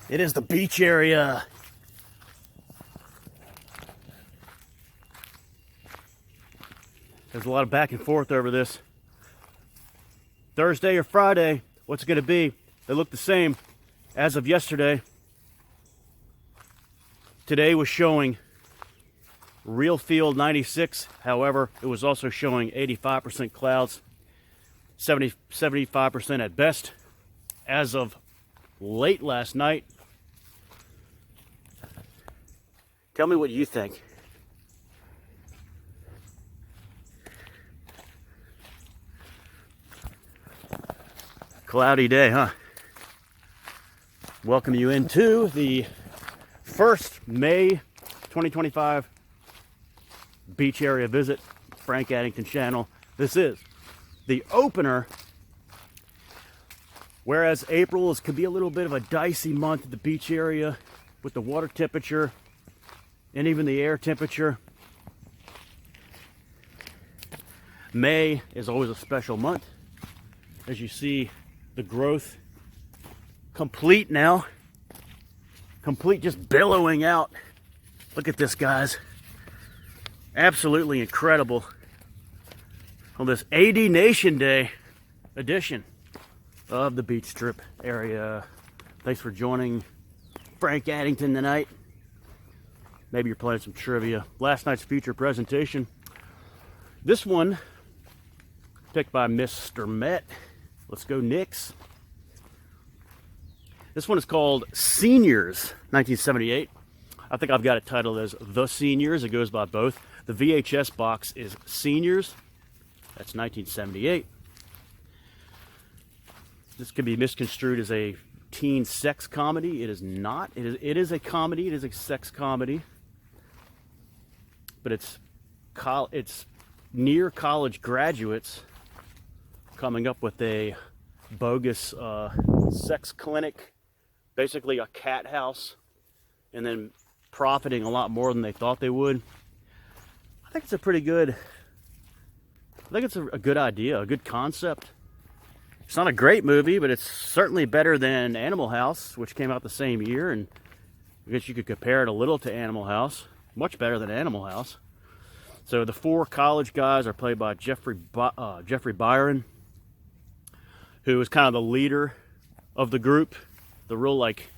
It is the beach area. There's a lot of back and forth over this. Thursday or Friday, what's it going to be? They look the same as of yesterday. Today was showing real field 96. However, it was also showing 85% clouds, 75% at best. As of late last night, tell me what you think. Cloudy day, huh? Welcome you into the first May 2025 beach area visit, Frank Addington channel. This is the opener. Whereas April can be a little bit of a dicey month at the beach area with the water temperature and even the air temperature. May is always a special month. As you see, the growth complete now. Complete, just billowing out. Look at this, guys. Absolutely incredible. On this AD Nation Day edition of the beach strip area. Thanks for joining Frank Addington tonight. Maybe you're playing some trivia. Last night's feature presentation. This one picked by Mr. Met. Let's go Knicks. This one is called Seniors, 1978. I think I've got it titled as The Seniors. It goes by both. The VHS box is Seniors. That's 1978. This can be misconstrued as a teen sex comedy. It is not. It is a comedy. It is a sex comedy. But it's near college graduates coming up with a bogus sex clinic, basically a cat house, and then profiting a lot more than they thought they would. I think it's a good idea, a good concept. It's not a great movie, but it's certainly better than Animal House, which came out the same year, and I guess you could compare it a little to Animal House. Much better than Animal House. So the four college guys are played by Jeffrey Byron, who is kind of the leader of the group, the real like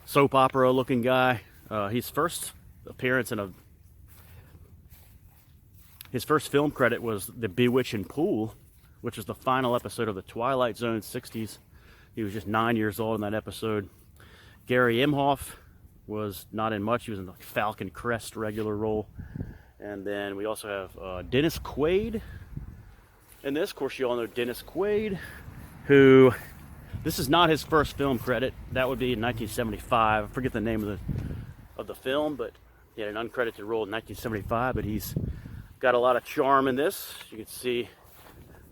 soap opera looking guy. His first appearance his first film credit was The Bewitching Pool, which was the final episode of the Twilight Zone 60s. He was just 9 years old in that episode. Gary Imhoff was not in much. He was in the Falcon Crest regular role. And then we also have Dennis Quaid. And this, of course, you all know Dennis Quaid, who, this is not his first film credit. That would be in 1975. I forget the name of the film, but he had an uncredited role in 1975. But he's got a lot of charm in this. You can see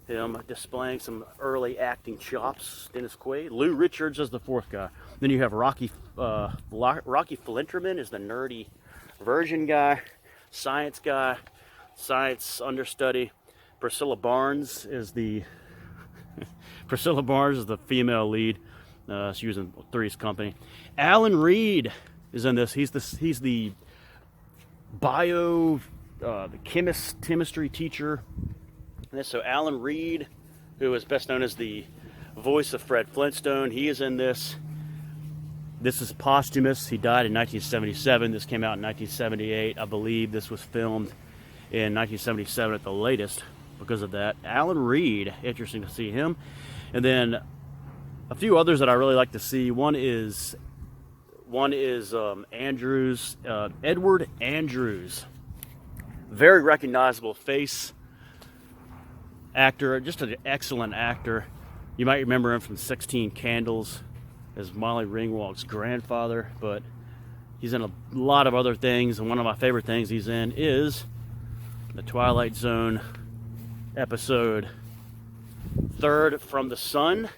him displaying some early acting chops. Dennis Quaid. Lou Richards is the fourth guy. Then you have Rocky Flinterman is the nerdy version guy, science understudy. Priscilla Barnes is the female lead. She was in Three's Company. Alan Reed is in this. He's the chemistry teacher. And so Alan Reed, who is best known as the voice of Fred Flintstone, he is in this. This is posthumous. He died in 1977. This came out in 1978. I believe this was filmed in 1977 at the latest. Because of that, Alan Reed, interesting to see him. And then a few others that I really like to see. One is Andrews, Edward Andrews, very recognizable face, actor, just an excellent actor. You might remember him from 16 Candles as Molly Ringwald's grandfather, but he's in a lot of other things. And one of my favorite things he's in is the Twilight Zone episode Third from the Sun.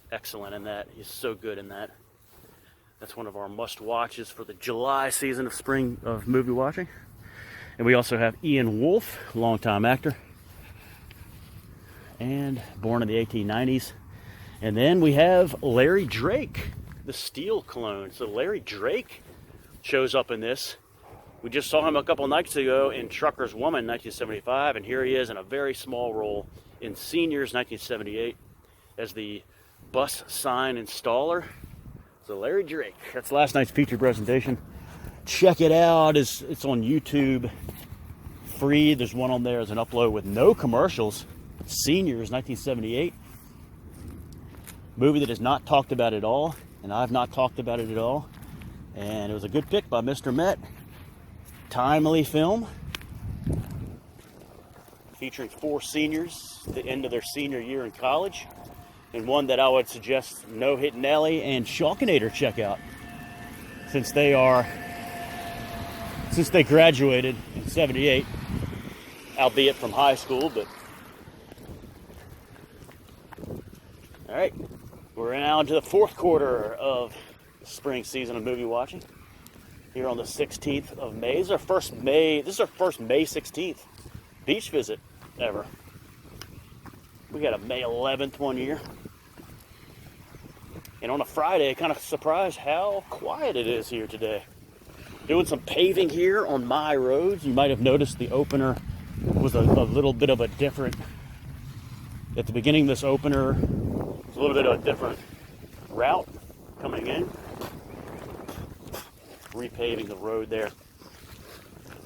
Excellent in that. He's so good in that. That's one of our must watches for the July season of spring of movie watching. And we also have Ian Wolfe, longtime actor, and born in the 1890s. And then we have Larry Drake, the Steel clone. So Larry Drake shows up in this. We just saw him a couple nights ago in Trucker's Woman, 1975, and here he is in a very small role in Seniors, 1978, as the bus sign installer. So Larry Drake, that's last night's feature presentation. Check it out. It's on YouTube, free. There's one on there as an upload with no commercials. Seniors, 1978. Movie that is not talked about at all, and I've not talked about it at all. And it was a good pick by Mr. Met. Timely film, featuring 4 seniors at the end of their senior year in college, and one that I would suggest No Hit Nelly and Shawkinator check out, since they graduated in '78, albeit from high school. But all right, we're now into the 4th quarter of the spring season of movie watching. Here on the 16th of May. This is our first May 16th beach visit ever. We got a May 11th one year. And on a Friday, kind of surprised how quiet it is here today. Doing some paving here on my roads. You might have noticed the opener was a little bit of a different, at the beginning of this opener, was a little bit of a different route coming in. Repaving the road there.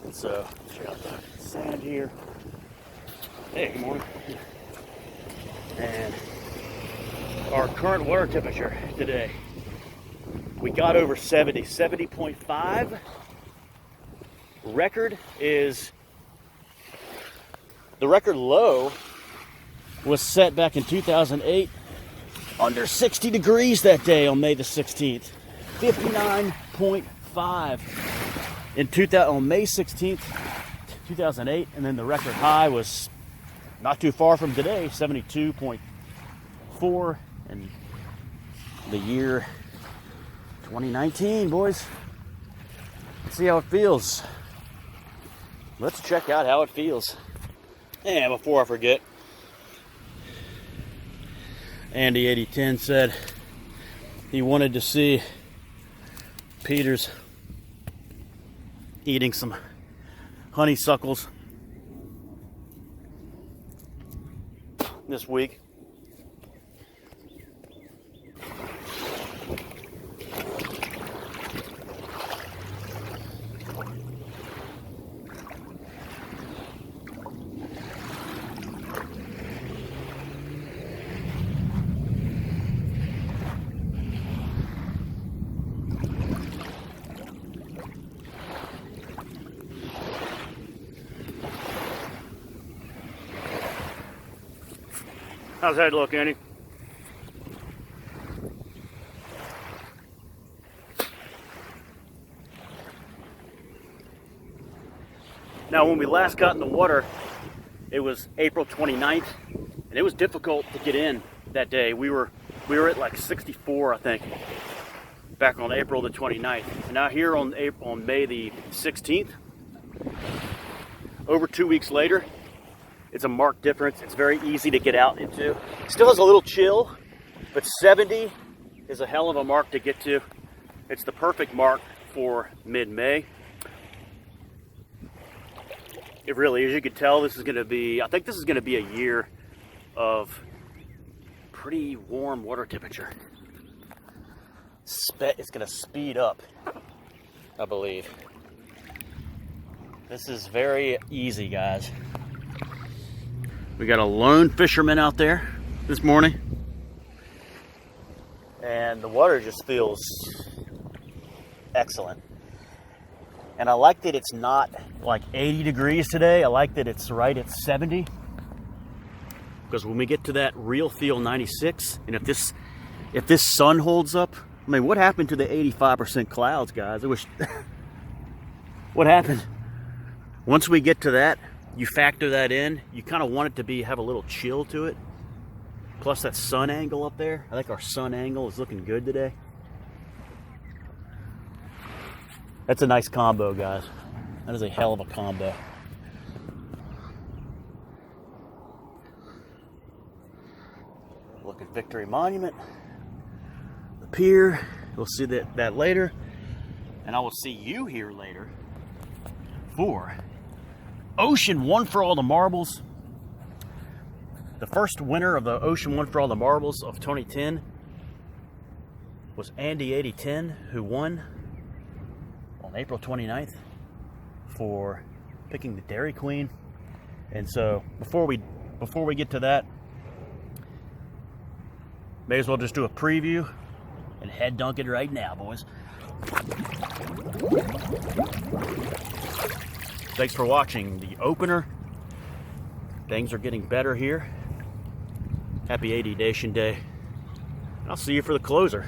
And so, check out the sand here. Hey, good morning. And our current water temperature today, we got over 70, 70.5. Record is, the record low was set back in 2008, under 60 degrees that day on May the 16th. 59.5 on May 16th, 2008, and then the record high was not too far from today, 72.4 in the year 2019, boys. Let's see how it feels. Let's check out how it feels. And before I forget, Andy 8010 said he wanted to see Peter's eating some honeysuckles this week. How's that look, Andy? Now, when we last got in the water, it was April 29th, and it was difficult to get in that day. We were at like 64, I think, back on April the 29th. And now here on May the 16th, over 2 weeks later, it's a marked difference. It's very easy to get out into. Still has a little chill, but 70 is a hell of a mark to get to. It's the perfect mark for mid-May. It really is. You could tell this is going to be, I think this is going to be a year of pretty warm water temperature. It's going to speed up, I believe. This is very easy, guys. We got a lone fisherman out there this morning, and the water just feels excellent. And I like that it's not like 80 degrees today. I like that it's right at 70, because when we get to that real feel 96, and if this sun holds up, I mean, what happened to the 85% clouds, guys? I wish. What happened? Once we get to that, you factor that in, you kind of want it to have a little chill to it. Plus that sun angle up there. I think our sun angle is looking good today. That's a nice combo, guys. That is a hell of a combo. Looking Victory Monument, the pier. We'll see that later. And I will see you here later for Ocean One for All the Marbles. The first winner of the Ocean One for All the Marbles of 2010 was Andy 8010, who won on April 29th for picking the Dairy Queen. And so before we get to that, may as well just do a preview and head dunk it right now, boys. Thanks for watching the opener. Things are getting better here. Happy 80 Nation Day. I'll see you for the closer.